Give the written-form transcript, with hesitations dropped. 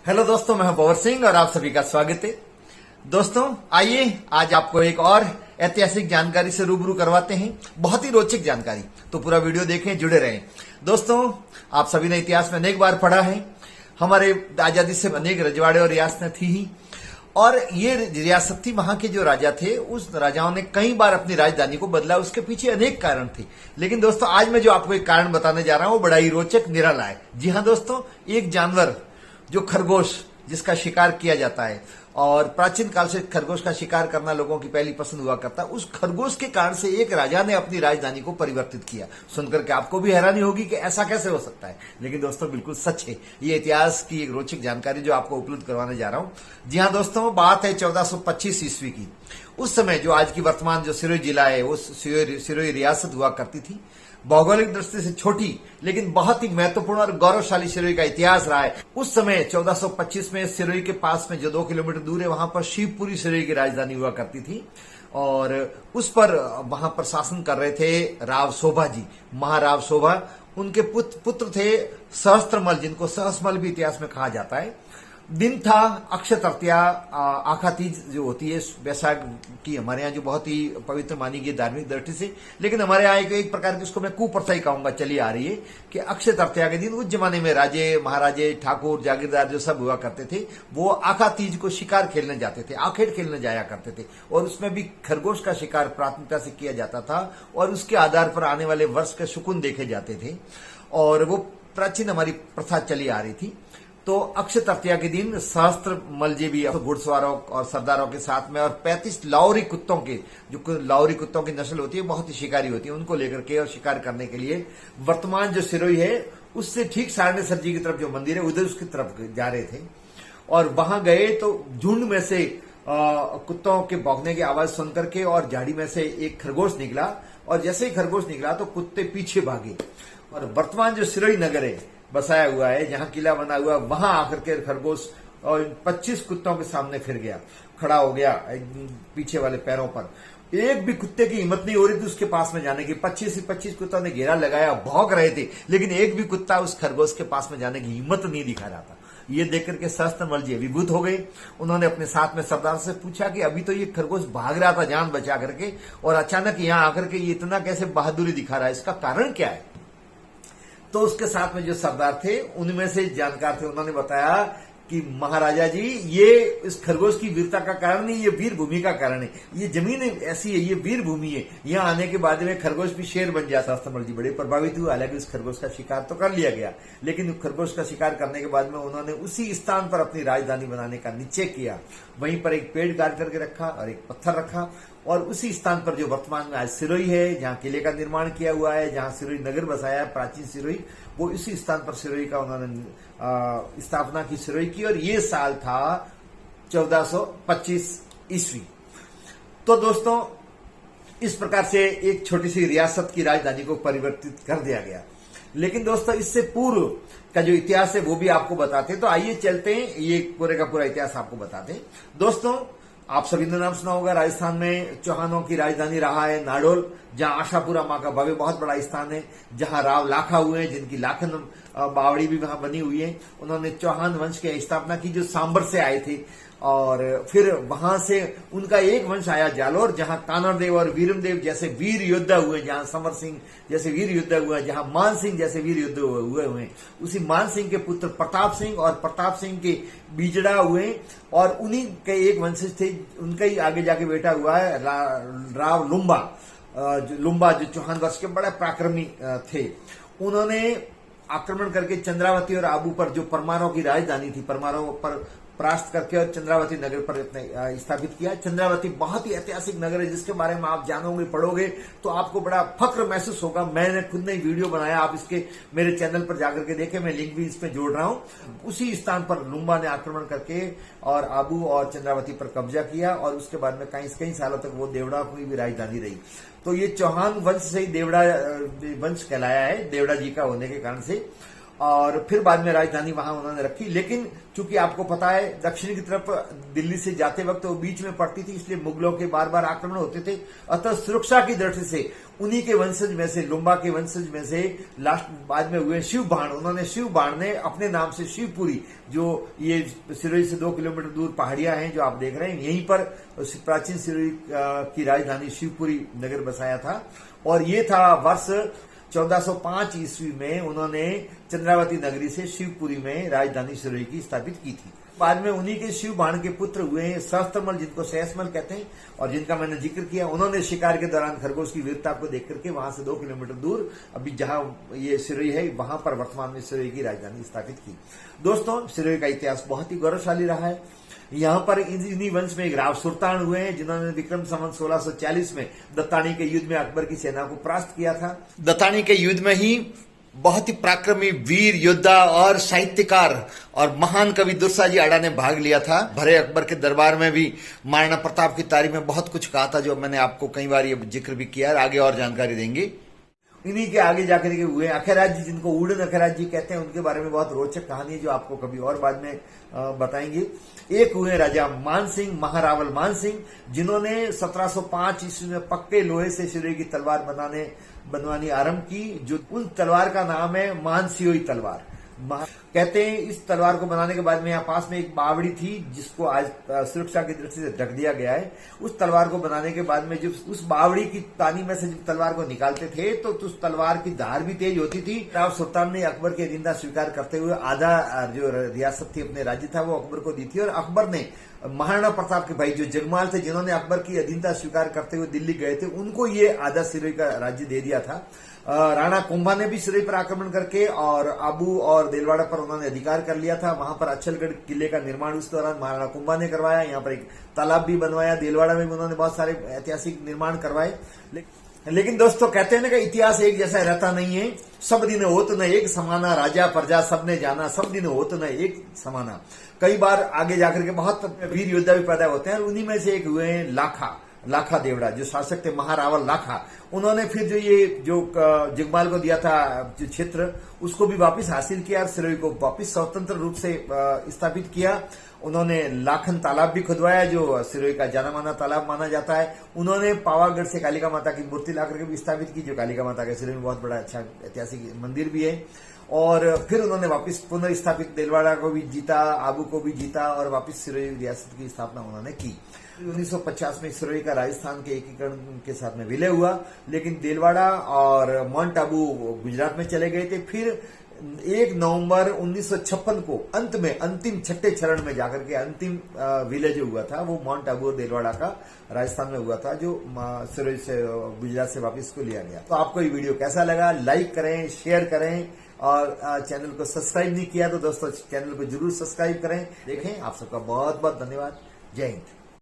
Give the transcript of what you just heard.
Hello दोस्तों, मैं हूं पवर सिंह और आप सभी का स्वागत है। दोस्तों आइए आज आपको एक और ऐतिहासिक जानकारी से रूबरू करवाते हैं, बहुत ही रोचक जानकारी। तो पूरा वीडियो देखें, जुड़े रहें। दोस्तों आप सभी ने इतिहास में अनेक बार पढ़ा है, हमारे आजादी से अनेक रजवाड़े और रियासतें थी ही, और ये रियासत थी। वहां के जो राजा थे, उस राजाओं ने कई बार अपनी राजधानी को बदला। उसके पीछे अनेक कारण थे, लेकिन दोस्तों आज मैं जो आपको एक कारण बताने जा रहा हूं वो बड़ा ही रोचक निराला है। जी हाँ दोस्तों, एक जानवर जो खरगोश, जिसका शिकार किया जाता है, और प्राचीन काल से खरगोश का शिकार करना लोगों की पहली पसंद हुआ करता, उस खरगोश के कारण से एक राजा ने अपनी राजधानी को परिवर्तित किया। सुनकर के आपको भी हैरानी होगी कि ऐसा कैसे हो सकता है, लेकिन दोस्तों बिल्कुल सच है। ये इतिहास की एक रोचक जानकारी जो आपको उपलब्ध करवाने जा रहा हूं। जी हाँ दोस्तों, बात है 1425 ईस्वी की। उस समय जो आज की वर्तमान जो सिरोही जिला है, वो सिरोही रियासत हुआ करती थी। भौगोलिक दृष्टि से छोटी लेकिन बहुत ही महत्वपूर्ण और गौरवशाली सिरोही का इतिहास रहा है। उस समय 1425 में सिरोही के पास में जो 2 किलोमीटर दूर है, वहां पर शिवपुरी सिरोही की राजधानी हुआ करती थी, और उस पर वहां पर शासन कर रहे थे राव शोभा जी, महाराव शोभा। उनके पुत्र थे सहस्त्रमल, जिनको सहस्त्रमल भी इतिहास में कहा जाता है। दिन था अक्षय तृतीया, आखा तीज जो होती है वैशाख की, हमारे यहाँ जो बहुत ही पवित्र मानी गई धार्मिक दृष्टि से, लेकिन हमारे यहाँ एक प्रकार की उसको मैं कुप्रथा ही कहूंगा, चली आ रही है कि अक्षय तृतीया के दिन उस जमाने में राजे महाराजे ठाकुर जागीरदार जो सब हुआ करते थे, वो आखा तीज को शिकार खेलने जाते थे, आखेट खेलने जाया करते थे, और उसमें भी खरगोश का शिकार प्राथमिकता से किया जाता था, और उसके आधार पर आने वाले वर्ष के शकुन देखे जाते थे, और वो प्राचीन हमारी प्रथा चली आ रही थी। तो अक्षय तृतीया के दिन सहस्त्र मलजे भी घुड़सवारों और सरदारों के साथ में, और 35 लाहौरी कुत्तों के, जो लाहौरी कुत्तों की नस्ल होती है, बहुत ही शिकारी होती है, उनको लेकर के और शिकार करने के लिए वर्तमान जो सिरोही है उससे ठीक सारनेसर जी की तरफ जो मंदिर है उधर उसकी तरफ जा रहे थे। और वहां गए तो झुंड में से कुत्तों के भौंकने की आवाज सुनकर के और झाड़ी में से एक खरगोश निकला, और जैसे ही खरगोश निकला तो कुत्ते पीछे भागे, और वर्तमान जो सिरोही नगर है बसाया हुआ है, जहां किला बना हुआ, वहां आकर के खरगोश और 25 कुत्तों के सामने फिर गया, खड़ा हो गया पीछे वाले पैरों पर। एक भी कुत्ते की हिम्मत नहीं हो रही थी उसके पास में जाने की। 25 से 25 कुत्तों ने घेरा लगाया, भौंक रहे थे, लेकिन एक भी कुत्ता उस खरगोश के पास में जाने की हिम्मत नहीं दिखा रहा था। ये देखकर के सहस्त्रमल जी विभूत हो गए। उन्होंने अपने साथ में सरदार से पूछा कि अभी तो ये खरगोश भाग रहा था जान बचा करके, और अचानक यहां आकर के ये इतना कैसे बहादुरी दिखा रहा है, इसका कारण क्या है? तो उसके साथ में जो सरदार थे, उनमें से जानकार थे, उन्होंने बताया कि महाराजा जी, ये इस खरगोश की वीरता का कारण नहीं, ये वीर भूमि का कारण है। ये जमीन ऐसी है, ये वीर भूमि है, यहाँ आने के बाद में खरगोश भी शेर बन जाता। सहस्त्रमल जी बड़े प्रभावित हुए। हालांकि उस खरगोश का शिकार तो कर लिया गया, लेकिन खरगोश का शिकार करने के बाद में उन्होंने उसी स्थान पर अपनी राजधानी बनाने का निश्चय किया। वहीं पर एक पेड़ गाड़ करके रखा और एक पत्थर रखा, और उसी स्थान पर जो वर्तमान में आज सिरोही है, जहां किले का निर्माण किया हुआ है, जहां सिरोही नगर बसाया है, प्राचीन सिरोही, वो इसी स्थान पर सिरोही का उन्होंने स्थापना की, सिरोही की। और ये साल था 1425 ईस्वी। तो दोस्तों इस प्रकार से एक छोटी सी रियासत की राजधानी को परिवर्तित कर दिया गया। लेकिन दोस्तों इससे पूर्व का जो इतिहास है वो भी आपको बताते हैं। तो आइए चलते हैं, ये पूरे का पूरा इतिहास आपको बताते हैं। दोस्तों आप सभी ने नाम सुना होगा, राजस्थान में चौहानों की राजधानी रहा है नाडोल, जहां आशापुरा मां का भव्य बहुत बड़ा स्थान है, जहां राव लाखा हुए हैं, जिनकी लाखन बावड़ी भी वहां बनी हुई है। उन्होंने चौहान वंश की स्थापना की, जो सांबर से आए थे, और फिर वहां से उनका एक वंश आया जालोर, जहां कानरदेव और वीरमदेव जैसे वीर योद्धा हुए, जहां समर सिंह जैसे वीर योद्धा हुए, जहां मान सिंह जैसे वीर योद्धा हुए हैं। उसी मान सिंह के पुत्र प्रताप सिंह और प्रताप सिंह के बीजड़ा हुए, और उन्हीं के एक वंशज थे, उनका ही आगे जाके बेटा हुआ है राव लुम्बा, जो चौहान वंश के बड़े पराक्रमी थे। उन्होंने आक्रमण करके चंद्रावती और आबू पर, जो परमारों की राजधानी थी, परमारों पर परास्त करके और चंद्रावती नगर पर अपने स्थापित किया। चंद्रावती बहुत ही ऐतिहासिक नगर है, जिसके बारे में आप जानोगे, पढ़ोगे तो आपको बड़ा फक्र महसूस होगा। मैंने खुद ने वीडियो बनाया, आप इसके मेरे चैनल पर जाकर के देखें, मैं लिंक भी इसमें जोड़ रहा हूं। उसी स्थान पर लुम्बा ने आक्रमण करके और आबू और चंद्रावती पर कब्जा किया, और उसके बाद में कई सालों तक वो देवड़ा की भी राजधानी रही। तो ये चौहान वंश से ही देवड़ा वंश कहलाया है, देवड़ा जी का होने के कारण से। और फिर बाद में राजधानी वहां उन्होंने रखी। लेकिन चूंकि आपको पता है दक्षिण की तरफ दिल्ली से जाते वक्त वो बीच में पड़ती थी, इसलिए मुगलों के बार बार आक्रमण होते थे। अतः सुरक्षा की दृष्टि से उन्हीं के वंशज में से, लुम्बा के वंशज में से लास्ट बाद में हुए शिव बाण, उन्होंने शिव बाण ने अपने नाम से शिवपुरी, जो ये सिरोही से 2 किलोमीटर दूर पहाड़ियां हैं जो आप देख रहे हैं, यहीं पर प्राचीन सिरोही की राजधानी शिवपुरी नगर बसाया था। और ये था वर्ष 1405 ईस्वी में उन्होंने चंद्रावती नगरी से शिवपुरी में राजधानी सिरोही की स्थापित की थी। बाद में उन्हीं के शिव बाण के पुत्र हुए सहस्त्रमल, जिनको सहसमल कहते हैं और जिनका मैंने जिक्र किया। उन्होंने शिकार के दौरान खरगोश की वीरता को देख करके वहां से 2 किलोमीटर दूर अभी जहां ये सिरोही है वहां पर वर्तमान में सिरोही की राजधानी स्थापित की। दोस्तों, सिरोही का इतिहास बहुत ही गौरवशाली रहा है। यहाँ पर इन्हीं वंश में एक राव सुल्तान हुए हैं जिन्होंने विक्रम संवत 1640 में दत्तानी के युद्ध में अकबर की सेना को परास्त किया था। दत्तानी के युद्ध में ही बहुत ही पराक्रमी वीर योद्धा और साहित्यकार और महान कवि दुर्सा जी आड़ा ने भाग लिया था। भरे अकबर के दरबार में भी महाराणा प्रताप की तारीफ में बहुत कुछ कहा था, जो मैंने आपको कई बार ये जिक्र भी किया है, आगे और जानकारी देंगे। इन्हीं के आगे जाकर के हुए अखराज जी, जिनको उड़न अखराज जी कहते हैं, उनके बारे में बहुत रोचक कहानी है जो आपको कभी और बाद में बताएंगे। एक हुए राजा मान सिंह, महारावल मान सिंह, जिन्होंने 1705 ईस्वी में पक्के लोहे से सिरोही की तलवार बनवानी आरंभ की, जो उस तलवार का नाम है मानसियोई तलवार। कहते हैं इस तलवार को बनाने के बाद में यहाँ पास में एक बावड़ी थी जिसको आज सुरक्षा की दृष्टि से ढक दिया गया है। उस तलवार को बनाने के बाद में जब उस बावड़ी की तानी में से जब तलवार को निकालते थे तो उस तलवार की धार भी तेज होती थी। राव सुल्तान ने अकबर की अधीनता स्वीकार करते हुए आधा जो रियासत थी, अपने राज्य था, वो अकबर को दी थी। और अकबर ने महाराणा प्रताप के भाई जो जगमाल थे, जिन्होंने अकबर की अधीनता स्वीकार करते हुए दिल्ली गए थे, उनको ये आधा सिरोही का राज्य दे दिया था। राणा कुंभा ने भी सिरोही पर आक्रमण करके और आबू और देलवाड़ा पर उन्होंने अधिकार कर लिया था। वहां पर अच्छलगढ़ किले का निर्माण उस दौरान महाराणा कुंभा ने करवाया। यहाँ पर एक तालाब भी बनवाया। देलवाड़ा में भी उन्होंने बहुत सारे ऐतिहासिक निर्माण करवाए। लेकिन दोस्तों, कहते हैं ना कि इतिहास एक जैसा रहता नहीं है। सब दिन होत न एक समाना, राजा प्रजा सबने जाना, सब दिन होत न एक समाना। कई बार आगे जाकर के बहुत वीर योद्धा भी पैदा होते हैं। उन्हीं में से एक हुए हैं लाखा देवड़ा, जो शासक थे महारावल लाखा। उन्होंने फिर जो जगमाल को दिया था जो क्षेत्र, उसको भी वापस हासिल किया और सिरोही को वापस स्वतंत्र रूप से स्थापित किया। उन्होंने लाखन तालाब भी खुदवाया, जो सिरोही का जाना माना तालाब माना जाता है। उन्होंने पावागढ़ से कालिका माता की मूर्ति ला करके भी स्थापित की, जो कालिका माता के सिरोही में बहुत बड़ा अच्छा ऐतिहासिक मंदिर भी है। और फिर उन्होंने वापस पुनर्स्थापित देलवाड़ा को भी जीता, आबू को भी जीता और वापस सिरोही रियासत की स्थापना उन्होंने की। 1950 में सिरोही का राजस्थान के एकीकरण के साथ में विलय हुआ, लेकिन देलवाड़ा और माउंट आबू गुजरात में चले गए थे। फिर 1 नवंबर 1956 को अंत में अंतिम छठे चरण में जाकर के अंतिम विलय जो हुआ था, वो माउंट आबू और देलवाड़ा का राजस्थान में हुआ था, जो सिरोही से गुजरात से वापस को लिया गया। तो आपको ये वीडियो कैसा लगा? लाइक करें, शेयर करें और चैनल को सब्सक्राइब नहीं किया तो दोस्तों चैनल को जरूर सब्सक्राइब करें। देखें, आप सबका बहुत बहुत धन्यवाद। जय हिंद।